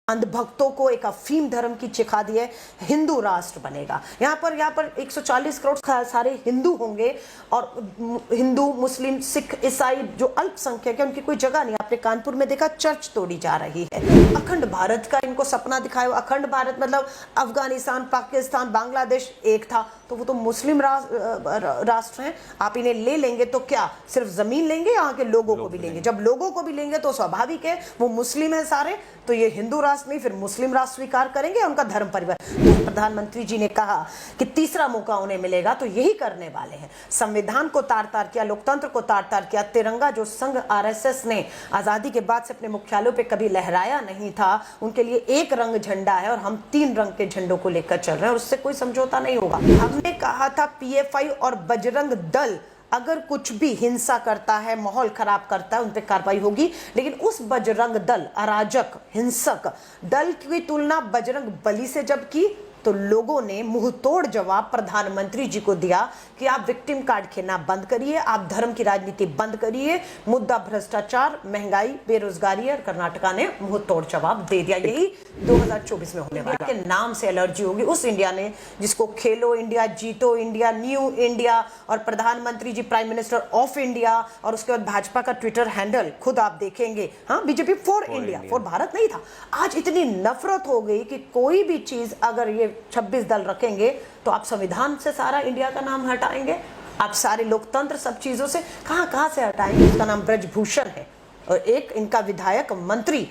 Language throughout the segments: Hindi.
अंधभक्तों को एक अफीम धर्म की चिखा दी है, हिंदू राष्ट्र बनेगा। यहाँ पर 140 करोड़ सारे हिंदू होंगे और हिंदू, मुस्लिम, सिख, ईसाई जो अल्पसंख्यक है उनकी कोई जगह नहीं। आपने कानपुर में देखा चर्च तोड़ी जा रही है। अखंड भारत का इनको सपना दिखाया। अखंड भारत मतलब अफगानिस्तान, पाकिस्तान, बांग्लादेश एक था, तो वो तो मुस्लिम राष्ट्र हैं। आप इन्हें ले लेंगे तो क्या सिर्फ जमीन लेंगे, यहाँ के लोगों को भी लेंगे। जब लोगों को भी लेंगे तो स्वाभाविक है वो मुस्लिम है सारे, तो ये हिंदू राष्ट्र नहीं फिर मुस्लिम राष्ट्र स्वीकार करेंगे, उनका धर्म परिवार। तो प्रधानमंत्री जी ने कहा कि तीसरा मौका उन्हें मिलेगा तो यही करने वाले हैं। संविधान को तार-तार किया, लोकतंत्र को तार-तार किया। तिरंगा जो संघ आरएसएस ने आजादी के बाद से अपने मुख्यालयों पे कभी लहराया नहीं था, उनके लिए एक रंग झंडा है और हम 3 रंग के झंडों को लेकर चल रहे हैं और उससे कोई समझौता नहीं होगा। हमने कहा था पीएफआई और बजरंग दल अगर कुछ भी हिंसा करता है, माहौल खराब करता है, उन पर कार्रवाई होगी, लेकिन उस बजरंग दल, अराजक हिंसक दल की तुलना बजरंग बली से जब की तो लोगों ने मुंह तोड़ जवाब प्रधानमंत्री जी को दिया कि आप विक्टिम कार्ड खेलना बंद करिए, आप धर्म की राजनीति बंद करिए। मुद्दा भ्रष्टाचार, महंगाई, बेरोजगारी, और कर्नाटका ने मुंह तोड़ जवाब दे दिया। यही 2024 में होने वाला। के नाम से एलर्जी होगी उस इंडिया ने जिसको खेलो इंडिया, जीतो इंडिया, न्यू इंडिया और प्रधानमंत्री जी प्राइम मिनिस्टर ऑफ इंडिया, और उसके बाद भाजपा का ट्विटर हैंडल खुद आप देखेंगे, हाँ BJP for India, for Bharat नहीं था। आज इतनी नफरत हो गई कि कोई भी चीज अगर ये 26 दल रखेंगे तो आप संविधान से सारा इंडिया का नाम हटाएंगे, आप सारे लोकतंत्र सब चीजों से कहां से हटाएंगे। इसका नाम ब्रजभूषण है और एक इनका विधायक मंत्री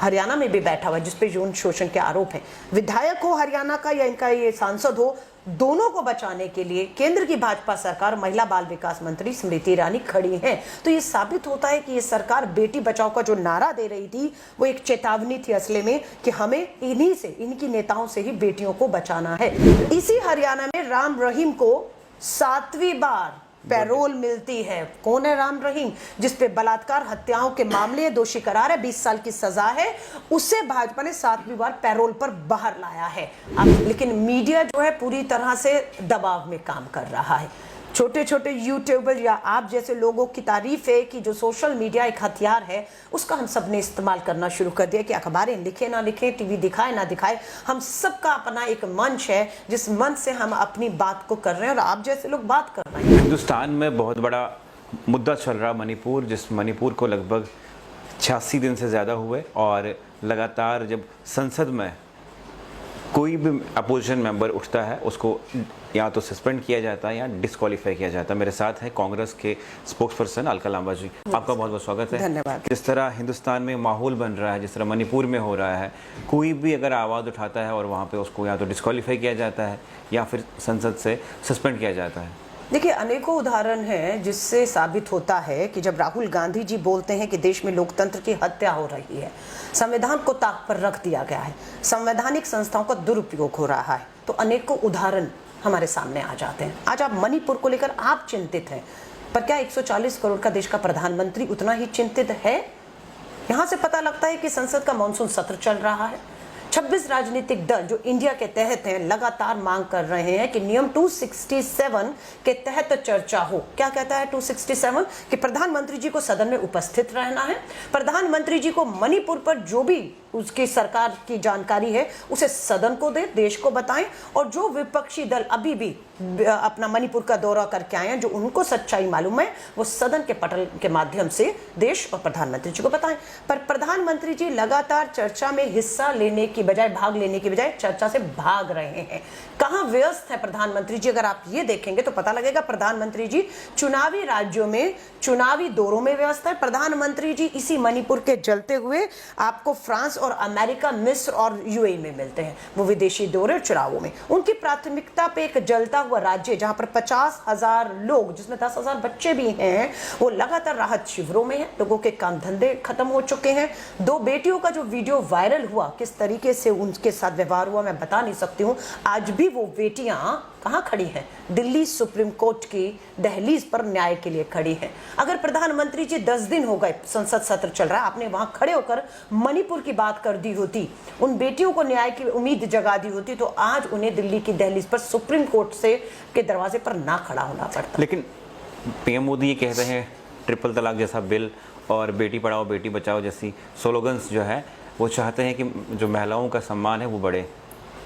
हरियाणा में भी बैठा हुआ है जिसपे यौन शोषण के आरोप हैं। विधायक हो हरियाणा का या इनका ये सांसद हो, दोनों को बचाने के लिए केंद्र की भाजपा सरकार, महिला बाल विकास मंत्री स्मृति ईरानी खड़ी हैं। तो ये साबित होता है कि ये सरकार बेटी बचाओ का जो नारा दे रही थी वो एक चेतावनी थी असले में कि हमें इन्हीं से, इनकी नेताओं से ही बेटियों को बचाना है। इसी हरियाणा में राम रहीम को 7वीं बार पैरोल मिलती है। कौन है राम रहीम? जिसपे बलात्कार, हत्याओं के मामले दोषी करार है, 20 साल की सजा है, उसे भाजपा ने 7वीं बार पैरोल पर बाहर लाया है। अब लेकिन मीडिया जो है पूरी तरह से दबाव में काम कर रहा है। छोटे छोटे यूट्यूबर या आप जैसे लोगों की तारीफ है कि जो सोशल मीडिया एक हथियार है उसका हम सब ने इस्तेमाल करना शुरू कर दिया कि अखबारें लिखे ना लिखे, टीवी दिखाए ना दिखाए, हम सबका अपना एक मंच है जिस मंच से हम अपनी बात को कर रहे हैं और आप जैसे लोग बात कर रहे हैं। हिंदुस्तान में बहुत बड़ा मुद्दा चल रहा मणिपुर, जिस मणिपुर को लगभग 86 दिन से ज़्यादा हुए और लगातार जब संसद में कोई भी अपोजिशन मेंबर उठता है उसको या तो सस्पेंड किया जाता है या डिस्क्वालीफाई किया जाता है। मेरे साथ है कांग्रेस के स्पोक्स पर्सन अलका लांबा जी, आपका बहुत बहुत स्वागत है। धन्यवाद। जिस तरह हिंदुस्तान में माहौल बन रहा है, जिस तरह मणिपुर में हो रहा है, कोई भी अगर आवाज़ उठाता है और वहाँ पे उसको या तो डिस्क्वालीफाई किया जाता है या फिर संसद से सस्पेंड किया जाता है। देखिए अनेकों उदाहरण हैं जिससे साबित होता है कि जब राहुल गांधी जी बोलते हैं कि देश में लोकतंत्र की हत्या हो रही है, संविधान को ताक पर रख दिया गया है, संवैधानिक संस्थाओं का दुरुपयोग हो रहा है, तो अनेकों उदाहरण हमारे सामने आ जाते हैं। आज आप मणिपुर को लेकर आप चिंतित हैं, पर क्या 140 करोड़ का देश का प्रधानमंत्री उतना ही चिंतित है? यहाँ से पता लगता है कि संसद का मानसून सत्र चल रहा है। 26 राजनीतिक दल जो इंडिया के तहत हैं लगातार मांग कर रहे हैं कि नियम 267 के तहत चर्चा हो। क्या कहता है 267? कि प्रधानमंत्री जी को सदन में उपस्थित रहना है, प्रधानमंत्री जी को मणिपुर पर जो भी उसकी सरकार की जानकारी है उसे सदन को दे, देश को बताएं, और जो विपक्षी दल अभी भी अपना मणिपुर का दौरा करके आए हैं, जो उनको सच्चाई मालूम है, वो सदन के पटल के माध्यम से देश और प्रधानमंत्री जी को बताएं। पर प्रधानमंत्री जी लगातार चर्चा में हिस्सा लेने की बजाय, भाग लेने की बजाय चर्चा से भाग रहे हैं। कहां व्यस्त है प्रधानमंत्री जी? अगर आप ये देखेंगे तो पता लगेगा प्रधानमंत्री जी चुनावी राज्यों में, चुनावी दौरों में व्यस्त है। प्रधानमंत्री जी इसी मणिपुर के जलते हुए आपको फ्रांस और अमेरिका, मिस्र और यूएई में मिलते हैं। वो विदेशी दौरे और चुनावों में उनकी प्राथमिकता पे एक जलता हुआ राज्य जहां पर 50,000 लोग, जिसमें 10,000 बच्चे भी हैं, वो लगातार राहत शिविरों में हैं। लोगों के काम धंधे खत्म हो चुके हैं। 2 बेटियों का जो वीडियो वायरल हुआ, किस तरीके से उनके साथ व्यवहार हुआ मैं बता नहीं सकती हूँ। आज भी वो बेटियां कहां खड़ी हैं? दिल्ली सुप्रीम कोर्ट की दहलीज पर न्याय के लिए खड़ी हैं। अगर प्रधानमंत्री जी 10 दिन हो गए संसद सत्र चल रहा है, आपने वहां खड़े होकर मणिपुर की बात कर दी होती, उन बेटियों को न्याय की उम्मीद जगा दी होती, तो आज उन्हें दिल्ली की दहलीज पर सुप्रीम कोर्ट से के दरवाजे पर ना खड़ा होना पड़ता। लेकिन पीएम मोदी ये कहते हैं ट्रिपल तलाक जैसा बिल और बेटी पढ़ाओ बेटी बचाओ जैसी स्लोगन्स जो है वो चाहते हैं कि जो महिलाओं का सम्मान है वो बढ़े।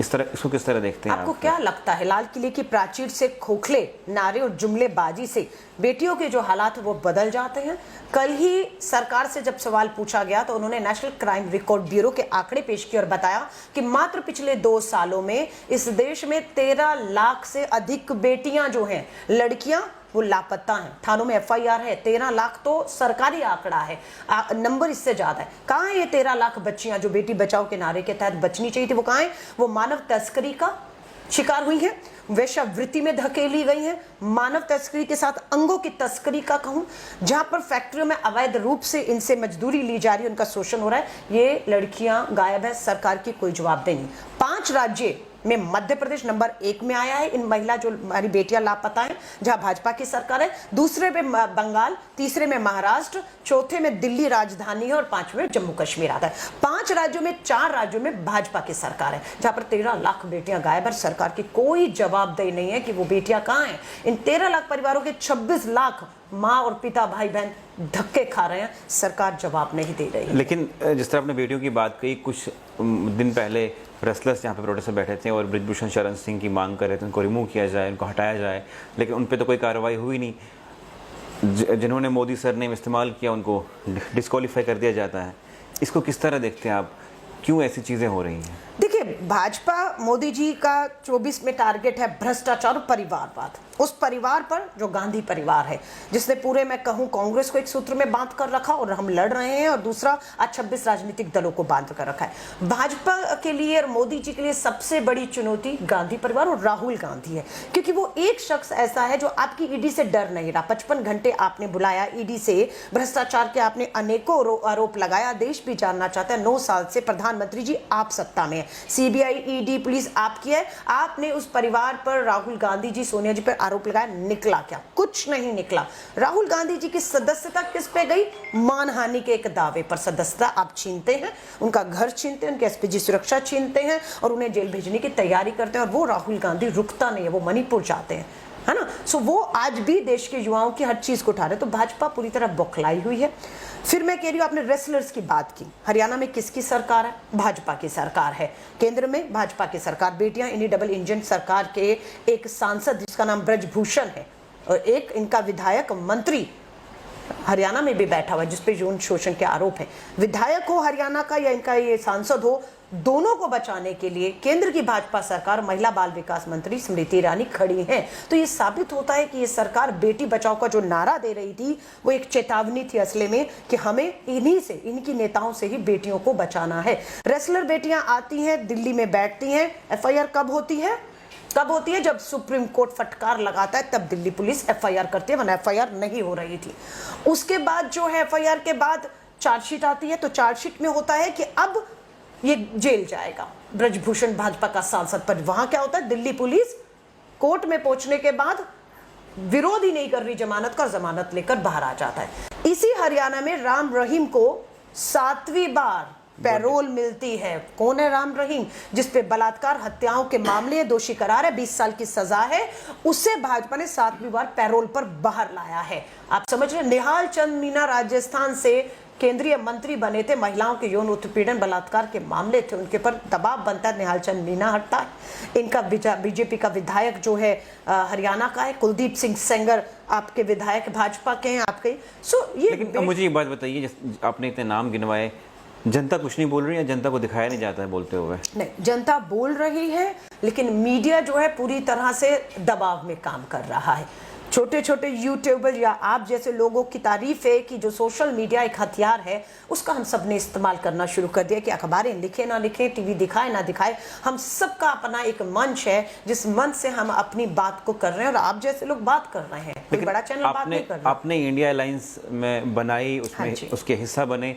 इस तरह इसको किस तरह देखते हैं आपको आप? क्या लगता है लाल किले की प्राचीर से खोखले नारे और जुमलेबाजी से बेटियों के जो हालात है वो बदल जाते हैं? कल ही सरकार से जब सवाल पूछा गया तो उन्होंने नेशनल क्राइम रिकॉर्ड ब्यूरो के आंकड़े पेश किए और बताया कि मात्र पिछले 2 सालों में इस देश में 13 लाख से अधिक बेटियां जो हैं, लड़कियां, वो लापता हैं। थानों में एफआईआर है। 13 लाख तो सरकारी आंकड़ा है, नंबर इससे ज्यादा है। कहां है ये 13 लाख बच्चियां जो बेटी बचाओ के नारे के तहत बचनी चाहिए थी? वो कहां है? वो मानव तस्करी का शिकार हुई है, वेश्यावृत्ति में धकेली गई है, मानव तस्करी के साथ अंगों की तस्करी का कहूं, जहां पर फैक्ट्रियों में अवैध रूप से इनसे मजदूरी ली जा रही है, उनका शोषण हो रहा है। ये लड़कियां गायब है, सरकार की कोई जवाबदेही नहीं। 5 राज्य में मध्य प्रदेश नंबर 1 में आया है इन महिला जो हमारी बेटियां लापता हैं, जहां भाजपा की सरकार है। दूसरे में बंगाल, तीसरे में महाराष्ट्र, चौथे में दिल्ली राजधानी है और 5वें में जम्मू कश्मीर आता है। 5 राज्यों में 4 राज्यों में भाजपा की सरकार है, जहां पर 13 लाख बेटियां गायब है। सरकार की कोई जवाबदेही नहीं है कि वो बेटियां कहां हैं। इन 13 लाख परिवारों के 26 लाख माँ और पिता, भाई बहन धक्के खा रहे हैं, सरकार जवाब नहीं दे रही है। लेकिन जिस तरह आपने बेटियों की बात कही, कुछ दिन पहले रेसलर्स यहाँ पे प्रोटेस्ट में बैठे थे और ब्रिजभूषण शरण सिंह की मांग कर रहे थे उनको रिमूव किया जाए, उनको हटाया जाए, लेकिन उन पे तो कोई कार्रवाई हुई नहीं। जिन्होंने मोदी सर ने इस्तेमाल किया उनको डिस्क्वालीफाई कर दिया जाता है। इसको किस तरह देखते हैं आप? क्यों ऐसी चीज़ें हो रही हैं? देखिए, भाजपा मोदी जी का 24 में टारगेट है भ्रष्टाचार और परिवारवाद। उस परिवार पर जो गांधी परिवार है, जिसने पूरे मैं कहूं कांग्रेस को एक सूत्र में बांध कर रखा और हम लड़ रहे हैं, और दूसरा आज 26 राजनीतिक दलों को बांध कर रखा है। भाजपा के लिए और मोदी जी के लिए सबसे बड़ी चुनौती गांधी परिवार और राहुल गांधी है, क्योंकि वो एक शख्स ऐसा है जो आपकी ईडी से डर नहीं रहा। 55 घंटे आपने बुलाया ईडी से, भ्रष्टाचार के आपने अनेकों आरोप लगाया। देश भी जानना चाहता है, 9 साल से प्रधानमंत्री जी आप सत्ता में है, सीबीआई, ईडी, पुलिस आपकी है। आपने उस परिवार पर, राहुल गांधी जी, सोनिया जी पर आरोप लगाया, निकला क्या? कुछ नहीं निकला। राहुल गांधी जी की सदस्यता किस पे गई? मानहानि के एक दावे पर सदस्यता आप छीनते हैं, उनका घर छीनते हैं, उनके एसपीजी सुरक्षा छीनते हैं और उन्हें जेल भेजने की तैयारी करते हैं। और वो राहुल गांधी रुकता नहीं है, वो मणिपुर जाते हैं, है ना। सो वो आज भी देश के युवाओं की हर चीज को उठा रहे। तो भाजपा पूरी तरह बौखलाई हुई है। फिर मैं कह रही हूँ, आपने रेसलर्स की बात की। हरियाणा में किसकी सरकार है? भाजपा की सरकार है। केंद्र में भाजपा की सरकार। बेटियां इन्हीं डबल इंजन सरकार के एक सांसद जिसका नाम ब्रजभूषण है और एक इनका विधायक मंत्री हरियाणा में भी बैठा हुआ है, जिसपे यौन शोषण के आरोप है। विधायक हो हरियाणा का या इनका ये सांसद हो, दोनों को बचाने के लिए केंद्र की भाजपा सरकार, महिला बाल विकास मंत्री स्मृति ईरानी खड़ी हैं। तो ये साबित होता है कि ये सरकार बेटी बचाओ का जो नारा दे रही थी वो एक चेतावनी थी असले में, कि हमें इन्हीं से, इनकी नेताओं से ही बेटियों को बचाना है। रेसलर बेटियां आती हैं, दिल्ली में बैठती हैं। एफआईआर कब होती है? तब होती है जब सुप्रीम कोर्ट फटकार लगाता है, तब दिल्ली पुलिस एफआईआर करती है, वरना एफआईआर नहीं हो रही थी। उसके बाद जो है एफआईआर के बाद चार्जशीट आती है, तो चार्जशीट में होता है कि अब ये जेल जाएगा ब्रजभूषण, भाजपा का सांसद। पर वहां क्या होता है? दिल्ली पुलिस कोर्ट में पहुंचने के बाद विरोध ही नहीं कर रही जमानत का, जमानत लेकर बाहर आ जाता है। इसी हरियाणा में राम रहीम को 7वीं बार पैरोल मिलती है। कौन है राम रहीम? जिसपे बलात्कार, हत्याओं के मामले दोषी करार है, 20 साल की सजा है, उससे भाजपा ने 7वीं बार पैरोल पर बाहर लाया है। आप समझ रहे? निहाल चंद मीना राजस्थान से केंद्रीय मंत्री बने थे, महिलाओं के यौन उत्पीड़न, बलात्कार के मामले थे, उनके पर दबाव बनता है, निहाल चंद मीना हटता है। इनका बीजेपी का विधायक जो है हरियाणा का है, कुलदीप सिंह सेंगर, आपके विधायक भाजपा के हैं आपके। ये लेकिन मुझे एक बात बताइए, आपने इतने नाम गिनवाए, जनता कुछ नहीं बोल रही है? जनता को दिखाया नहीं जाता है बोलते हुए? नहीं, जनता बोल रही है, लेकिन मीडिया जो है पूरी तरह से दबाव में काम कर रहा है। छोटे छोटे यूट्यूबर या आप जैसे लोगों की तारीफ है कि जो सोशल मीडिया एक हथियार है, उसका हम सब ने इस्तेमाल करना शुरू कर दिया कि अखबारें लिखे ना लिखे, टीवी दिखाए ना दिखाए, हम सबका अपना एक मंच है जिस मंच से हम अपनी बात को कर रहे हैं और आप जैसे लोग बात कर रहे हैं। कोई बड़ा चैनल बात नहीं कर रहा। आपने इंडिया अलायंस में बनाई, उसमें उसके हिस्सा बने।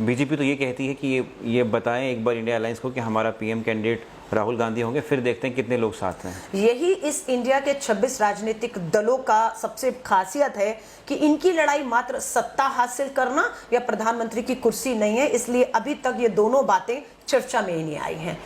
बीजेपी तो ये कहती है कि ये बताएं एक बार इंडिया अलायंस को कि हमारा पीएम कैंडिडेट राहुल गांधी होंगे, फिर देखते हैं कितने लोग साथ हैं। यही इस इंडिया के 26 राजनीतिक दलों का सबसे खासियत है कि इनकी लड़ाई मात्र सत्ता हासिल करना या प्रधानमंत्री की कुर्सी नहीं है। इसलिए अभी तक ये दोनों बातें चर्चा में ही नहीं आई हैं।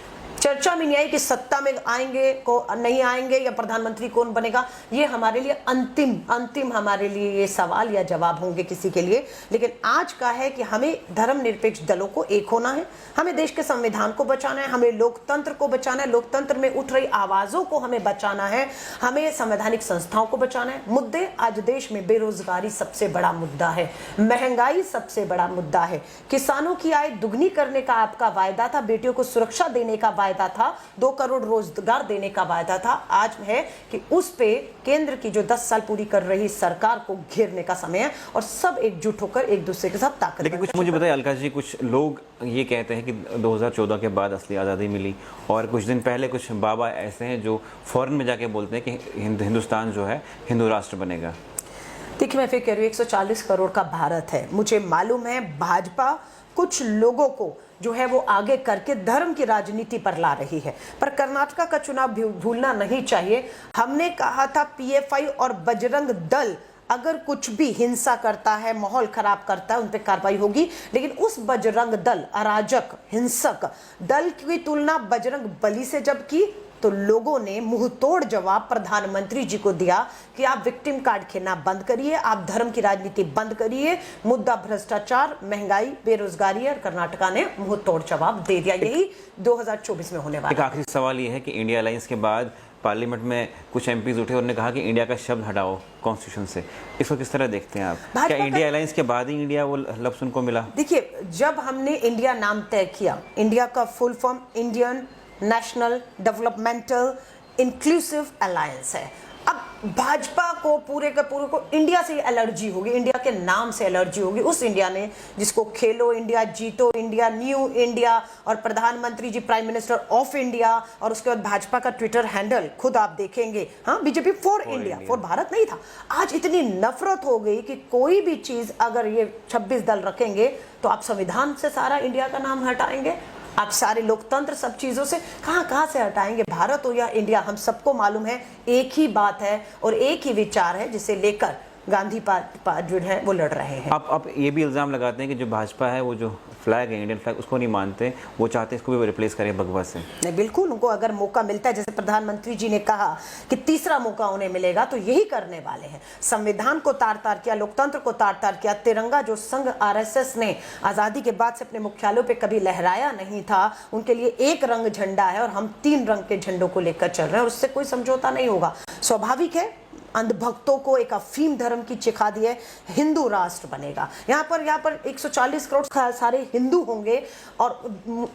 चर्चा में नहीं आई कि सत्ता में आएंगे को नहीं आएंगे या प्रधानमंत्री कौन बनेगा। ये हमारे लिए अंतिम हमारे लिए ये सवाल या जवाब होंगे किसी के लिए। लेकिन आज का है कि हमें धर्मनिरपेक्ष दलों को एक होना है, हमें देश के संविधान को बचाना है, हमें लोकतंत्र को बचाना है, लोकतंत्र में उठ रही आवाजों को हमें बचाना है, हमें संवैधानिक संस्थाओं को बचाना है। मुद्दे आज देश में बेरोजगारी सबसे बड़ा मुद्दा है, महंगाई सबसे बड़ा मुद्दा है, किसानों की आय दुगनी करने का आपका वायदा था, बेटियों को सुरक्षा देने का वायदा था, 2 करोड़ रोजगार देने का वायदा था। आज है कि उस पे केंद्र की जो 10 साल पूरी कर रही सरकार को घेरने का समय है और सब एकजुट होकर एक दूसरे के साथ ताकत। लेकिन कुछ मुझे बताइए अलका जी, कुछ लोग ये कहते हैं कि 2014 के बाद असली आज़ादी मिली, और कुछ दिन पहले कुछ बाबा ऐसे हैं जो फौरन में जाके बोलते हैं कि हिंदुस्तान जो है हिंदू राष्ट्र बनेगा। देखिए, मैं फिर कह रही हूँ 140 करोड़ का भारत है। मुझे मालूम है भाजपा कुछ लोगों को जो है वो आगे करके धर्म की राजनीति पर ला रही है, पर कर्नाटका का चुनाव भूलना नहीं चाहिए। हमने कहा था पीएफआई और बजरंग दल अगर कुछ भी हिंसा करता है, माहौल खराब करता है, उन पर कार्रवाई होगी। लेकिन उस बजरंग दल, अराजक हिंसक दल की तुलना बजरंग बली से जब की तो लोगों ने मुंह तोड़ जवाब प्रधानमंत्री जी को दिया कि आप विक्टिम कार्ड खेलना बंद करिए, आप धर्म की राजनीति बंद करिए, मुद्दा भ्रष्टाचार, महंगाई, बेरोजगारी है। कर्नाटका ने मुंह तोड़ जवाब दे दिया। यही 2024 में होने वाला। एक आखिरी सवाल ये है कि इंडिया अलायंस के बाद पार्लियामेंट में कुछ एमपीज उठे और उन्होंने कहा कि इंडिया का शब्द हटाओ कॉन्स्टिट्यूशन से, इसको किस तरह देखते हैं आप? क्या इंडिया अलायंस के बाद ही इंडिया वो लफ्ज उनको मिला? देखिए, जब हमने इंडिया नाम तय किया, इंडिया का full form Indian national developmental inclusive alliance है। अब भाजपा को पूरे के पूरे को इंडिया से एलर्जी होगी, इंडिया के नाम से एलर्जी होगी। उस इंडिया ने जिसको खेलो इंडिया, जीतो इंडिया, न्यू इंडिया, और प्रधानमंत्री जी प्राइम मिनिस्टर ऑफ इंडिया, और उसके बाद भाजपा का ट्विटर हैंडल खुद आप देखेंगे, हाँ, BJP for India, for Bharat नहीं था। आज इतनी नफरत हो गई कि कोई भी चीज अगर ये 26 दल रखेंगे तो आप संविधान से सारा इंडिया का नाम हटाएंगे, आप सारे लोकतंत्र सब चीजों से कहां से हटाएंगे? भारत हो या इंडिया, हम सबको मालूम है एक ही बात है और एक ही विचार है जिसे लेकर गांधी जो है वो लड़ रहे हैं। आप ये भी इल्जाम लगाते हैं कि जो भाजपा है वो जो फ्लैग है, इंडियन फ्लैग, उसको नहीं मानते, वो चाहते हैं इसको भी रिप्लेस करें भगवा से। नहीं, बिल्कुल, उनको अगर मौका मिलता है, जैसे प्रधानमंत्री जी ने कहा कि तीसरा मौका उन्हें मिलेगा, तो यही करने वाले हैं। संविधान को तार-तार किया, लोकतंत्र को तार-तार किया, तिरंगा जो संघ आरएसएस ने आजादी के बाद से अपने मुख्यालयों पे कभी लहराया नहीं था, उनके लिए एक रंग झंडा है और हम 3 रंग के झंडों को लेकर चल रहे हैं और उससे कोई समझौता नहीं होगा। स्वाभाविक है, अंधभक्तों को एक अफीम धर्म की चिखा दी है, हिंदू राष्ट्र बनेगा। यहाँ पर 140 करोड़ सारे हिंदू होंगे और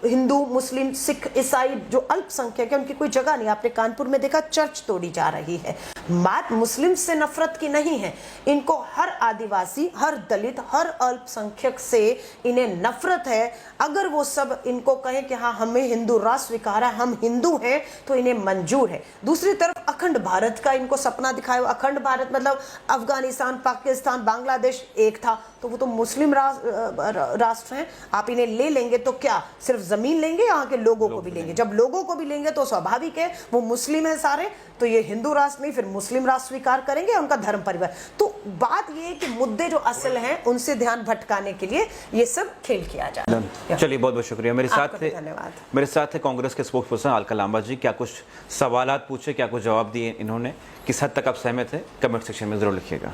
हिंदू, मुस्लिम, सिख, ईसाई जो अल्पसंख्यक है उनकी कोई जगह नहीं। आपने कानपुर में देखा चर्च तोड़ी जा रही है। बात मुस्लिम से नफरत की नहीं है, इनको हर आदिवासी, हर दलित, हर अल्पसंख्यक से इन्हें नफरत है। अगर वो सब इनको कहें कि हाँ हमें हिंदू राष्ट्र स्वीकार है, हम हिंदू हैं, तो इन्हें मंजूर है। दूसरी तरफ अखंड भारत का इनको सपना दिखाया। अखंड भारत मतलब अफगानिस्तान, पाकिस्तान, बांग्लादेश एक था, तो वो तो मुस्लिम राष्ट्र हैं। आप इन्हें ले लेंगे तो क्या सिर्फ जमीन लेंगे, यहाँ के लोगों को भी लेंगे? जब लोगों को भी लेंगे तो स्वाभाविक है वो मुस्लिम है सारे, तो ये हिंदू राष्ट्र नहीं फिर मुस्लिम राष्ट्र स्वीकार करेंगे, उनका धर्म परिवार। तो बात ये है कि मुद्दे जो असल हैं उनसे ध्यान भटकाने के लिए ये सब खेल किया जा रहा है। चलिए, बहुत बहुत शुक्रिया। मेरे साथ थे कांग्रेस के स्पोक्स पर्सन अलका लांबा जी। क्या कुछ सवालात पूछे, क्या कुछ जवाब दिए इन्होंने, किस हद तक आप सहमत हैं, कमेंट सेक्शन में जरूर लिखिएगा।